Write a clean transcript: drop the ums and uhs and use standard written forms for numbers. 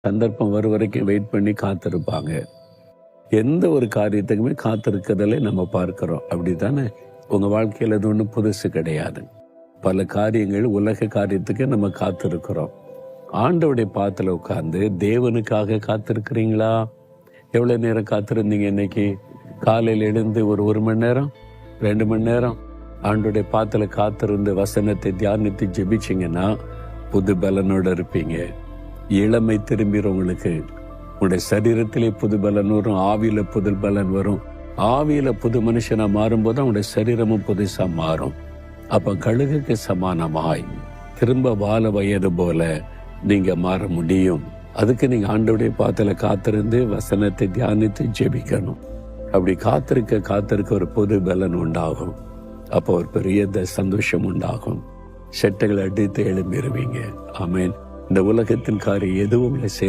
சந்தர்ப்பம் வரும் வரைக்கும் வெயிட் பண்ணி காத்திருப்பாங்க. எந்த ஒரு காரியத்துக்குமே காத்திருக்கிறதுல நம்ம பார்க்கிறோம். அப்படித்தானே? உங்க வாழ்க்கையில அது ஒன்றும் புதுசு கிடையாது. பல காரியங்கள், உலக காரியத்துக்கு நம்ம காத்திருக்கிறோம். ஆண்டவருடைய பாத்துல உட்கார்ந்து தேவனுக்காக காத்திருக்கிறீங்களா? எவ்வளவு நேரம் காத்திருந்தீங்க இன்னைக்கு? காலையில் எழுந்து ஒரு மணி நேரம், 2 மணி நேரம் ஆண்டோடைய பாத்துல காத்திருந்து வசனத்தை தியானித்து ஜெபிச்சிங்கன்னா புது பலனோட இருப்பீங்க. இளமை திரும்பிறவங்களுக்கு உங்களுடைய சரீரத்திலே புது பலன் வரும், ஆவியில புது பலன் வரும். ஆவியில புது மனுஷனா மாறும்போது அவனுடைய சரீரமும் புதுசா மாறும். அப்ப கழுகுக்கு சமானமாய் திரும்ப வாழ வயது போல நீங்க மாற முடியும். அதுக்கு நீங்க ஆண்டோடைய பாத்துல காத்திருந்து வசனத்தை தியானித்து ஜெபிக்கணும். அப்படி காத்திருக்க ஒரு புது பலன் உண்டாகும். அப்போ ஒரு பெரிய சந்தோஷம் உண்டாகும். செட்டைகளை அடித்து எழும்பிடுவீங்க. ஆமேன். இந்த உலகத்தின் காரியம் எதுவும் இல்லை.